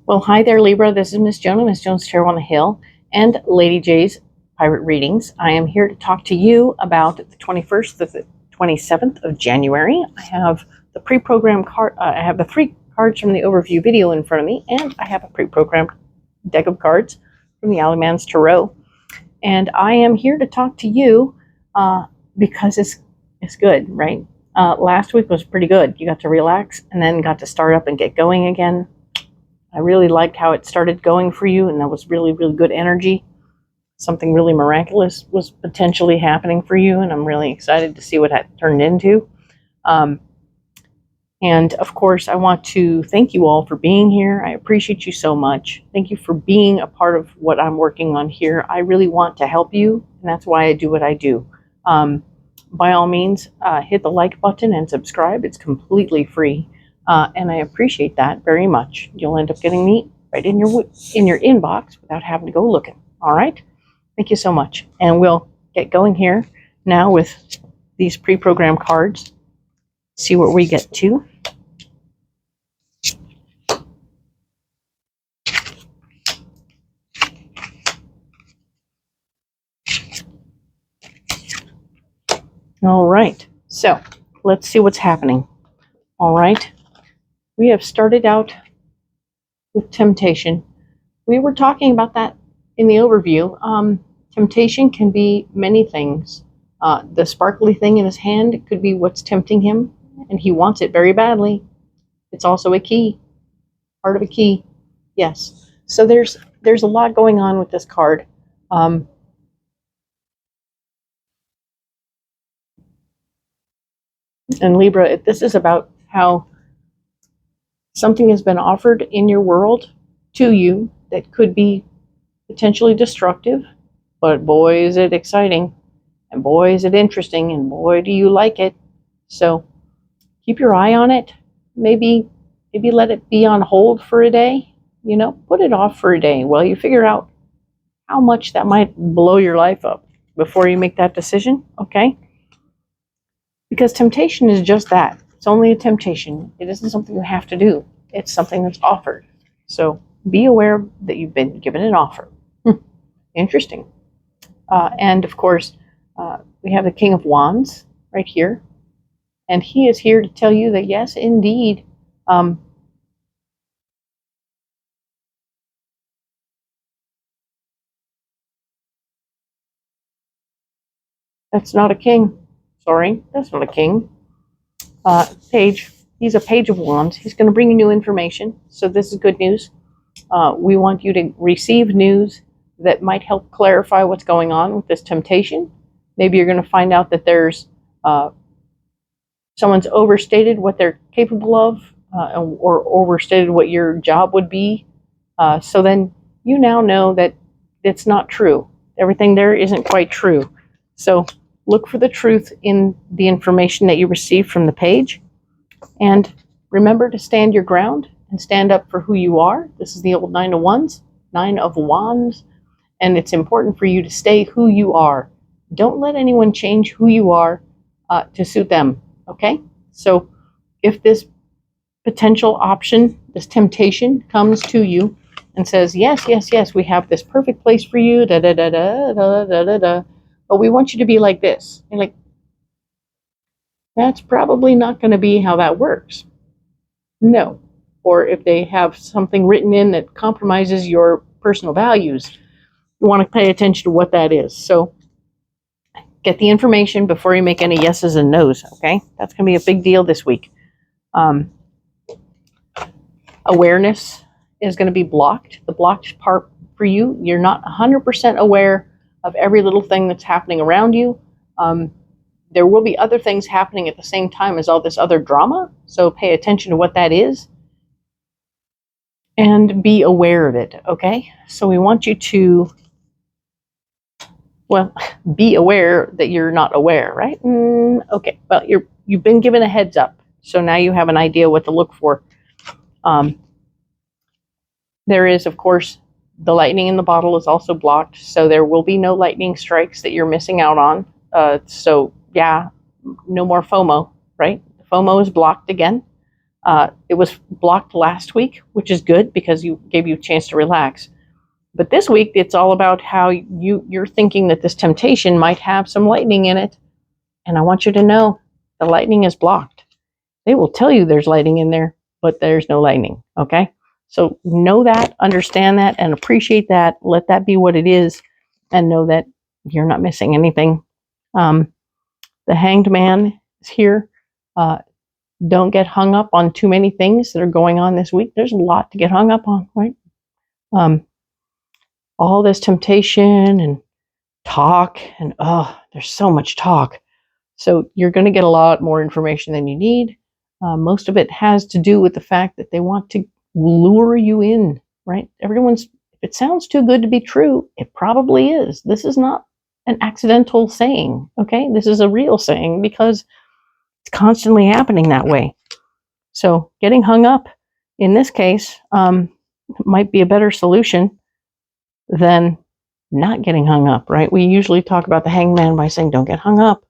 Well, hi there, Libra. This is Miss Joan, Miss Joan's Tarot on the Hill, and Lady J's Pirate Readings. I am here to talk to you about the 21st to the 27th of January. I have the pre-programmed card. I have the 3 cards from the overview video in front of me, and I have a pre-programmed deck of cards from the Alleyman's Tarot. And I am here to talk to you because it's good, right? Last week was pretty good. You got to relax and then got to start up and get going again. I really liked how it started going for you, and that was really, really good energy. Something really miraculous was potentially happening for you, and I'm really excited to see what that turned into. And of course, I want to thank you all for being here. I appreciate you so much. Thank you for being a part of what I'm working on here. I really want to help you, and that's why I do what I do. By all means, hit the like button and subscribe. It's completely free. And I appreciate that very much. You'll end up getting me right in your inbox without having to go looking. All right? Thank you so much. And we'll get going here now with these pre-programmed cards. See what we get to. All right. So let's see what's happening. All right. We have started out with temptation. We were talking about that in the overview. Temptation can be many things. The sparkly thing in his hand could be what's tempting him, and he wants it very badly. It's also a key, part of a key. Yes. So there's a lot going on with this card. And Libra, this is about how something has been offered in your world to you that could be potentially destructive, but boy, is it exciting, and boy, is it interesting, and boy, do you like it. So keep your eye on it. Maybe let it be on hold for a day. Put it off for a day while you figure out how much that might blow your life up before you make that decision, okay? Because temptation is just that. It's only a temptation. It isn't something you have to do. It's something that's offered. So be aware that you've been given an offer. Interesting. And of course, we have the King of Wands right here. And he is here to tell you that, yes, indeed, that's not a king. Sorry, that's not a king. Page. He's a Page of Wands. He's going to bring you new information. So this is good news. We want you to receive news that might help clarify what's going on with this temptation. Maybe you're going to find out that there's someone's overstated what they're capable of, or overstated what your job would be. So then you now know that it's not true. Everything there isn't quite true. So look for the truth in the information that you receive from the page. And remember to stand your ground and stand up for who you are. This is the old 9 of Wands, 9 of Wands. And it's important for you to stay who you are. Don't let anyone change who you are to suit them, okay? So if this potential option, this temptation comes to you and says, yes, yes, yes, we have this perfect place for you, da da da da da da da da, but we want you to be like this. You're like, that's probably not going to be how that works. No. Or if they have something written in that compromises your personal values, you want to pay attention to what that is. So get the information before you make any yeses and nos, okay? That's going to be a big deal this week. Awareness is going to be blocked. The blocked part for you, you're not 100% aware of every little thing that's happening around you. There will be other things happening at the same time as all this other drama, so pay attention to what that is and be aware of it, okay? So we want you to, well, be aware that you're not aware, right? Okay, well, you've been given a heads up, so now you have an idea what to look for. There is, of course, the lightning in the bottle is also blocked, so there will be no lightning strikes that you're missing out on. So yeah, no more FOMO, right? FOMO is blocked again. It was blocked last week, which is good because you gave you a chance to relax. But this week, it's all about how you're thinking that this temptation might have some lightning in it. And I want you to know the lightning is blocked. They will tell you there's lightning in there, but there's no lightning, okay? So know that, understand that, and appreciate that. Let that be what it is, and know that you're not missing anything. The Hanged Man is here. Don't get hung up on too many things that are going on this week. There's a lot to get hung up on, right? All this temptation and talk, and there's so much talk. So you're going to get a lot more information than you need. Most of it has to do with the fact that they want to lure you in, right? If it sounds too good to be true, it probably is. This is not an accidental saying, okay? This is a real saying because it's constantly happening that way. So getting hung up, in this case, might be a better solution than not getting hung up, right? We usually talk about the hangman by saying, don't get hung up.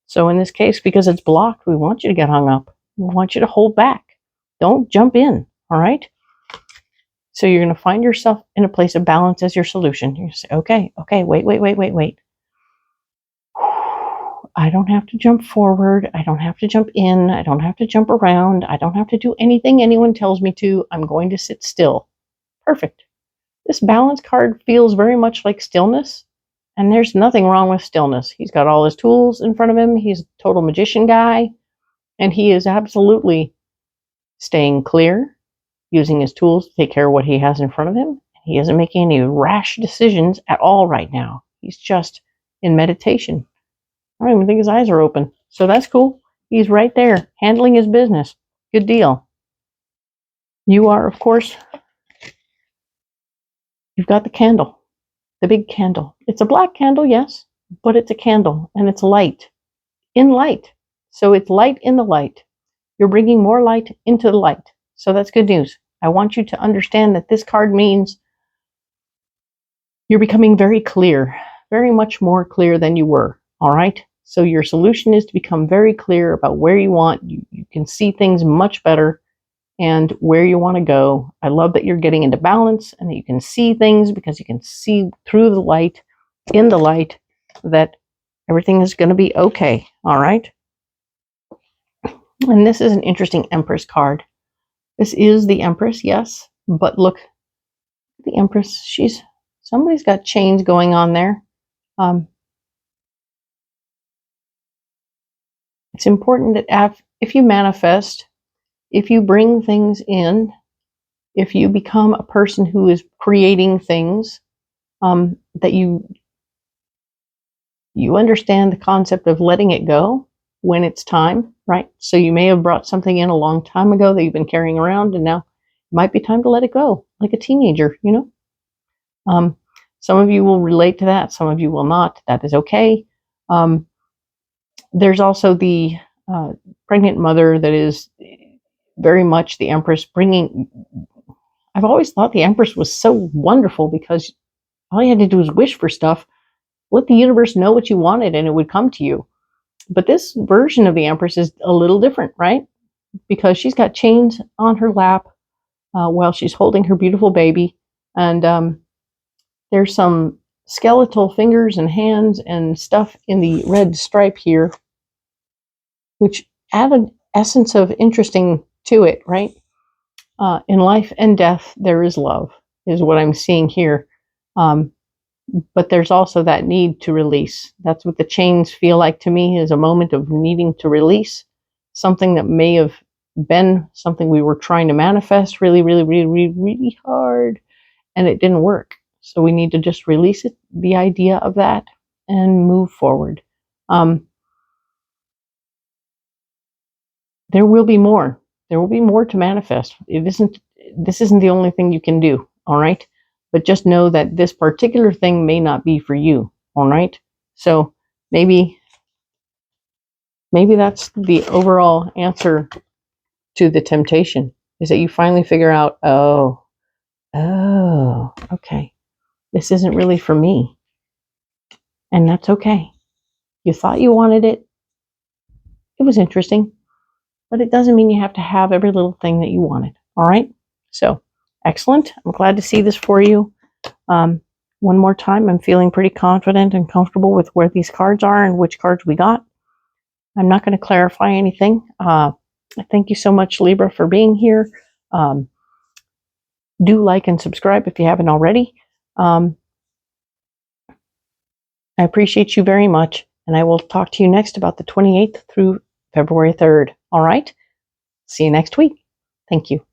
So in this case, because it's blocked, we want you to get hung up. We want you to hold back. Don't jump in, all right? So you're going to find yourself in a place of balance as your solution. You're going to say, okay, wait. I don't have to jump forward. I don't have to jump in. I don't have to jump around. I don't have to do anything anyone tells me to. I'm going to sit still. Perfect. This balance card feels very much like stillness, and there's nothing wrong with stillness. He's got all his tools in front of him. He's a total magician guy, and he is absolutely staying clear, using his tools to take care of what he has in front of him. He isn't making any rash decisions at all right now. He's just in meditation. I don't even think his eyes are open. So that's cool. He's right there, handling his business. Good deal. You are, of course, you've got the candle, the big candle. It's a black candle, yes, but it's a candle, and it's light. In light. So it's light in the light. You're bringing more light into the light. So that's good news. I want you to understand that this card means you're becoming very clear, very much more clear than you were. All right? So your solution is to become very clear about where you want. You can see things much better and where you want to go. I love that you're getting into balance and that you can see things because you can see through the light, in the light, that everything is going to be okay. All right? And this is an interesting Empress card. This is the Empress, yes, but look, the Empress, somebody's got chains going on there. It's important that if you manifest, if you bring things in, if you become a person who is creating things, that you understand the concept of letting it go when it's time, right? So you may have brought something in a long time ago that you've been carrying around, and now it might be time to let it go, like a teenager, you know? Some of you will relate to that. Some of you will not. That is okay. There's also the pregnant mother that is very much the Empress I've always thought the Empress was so wonderful because all you had to do was wish for stuff, let the universe know what you wanted, and it would come to you. But this version of the Empress is a little different, right? Because she's got chains on her lap while she's holding her beautiful baby. And there's some skeletal fingers and hands and stuff in the red stripe here, which add an essence of interesting to it, right? In life and death, there is love, is what I'm seeing here. But there's also that need to release. That's what the chains feel like to me, is a moment of needing to release something that may have been something we were trying to manifest really hard, and it didn't work. So we need to just release it, the idea of that, and move forward. There will be more. There will be more to manifest. This isn't the only thing you can do, all right? But just know that this particular thing may not be for you, all right? So maybe that's the overall answer to the temptation, is that you finally figure out, oh, okay, this isn't really for me. And that's okay. You thought you wanted it. It was interesting. but it doesn't mean you have to have every little thing that you wanted. All right? So, excellent. I'm glad to see this for you. One more time, I'm feeling pretty confident and comfortable with where these cards are and which cards we got. I'm not going to clarify anything. Thank you so much, Libra, for being here. Do like and subscribe if you haven't already. I appreciate you very much, and I will talk to you next about the 28th through February 3rd. All right? See you next week. Thank you.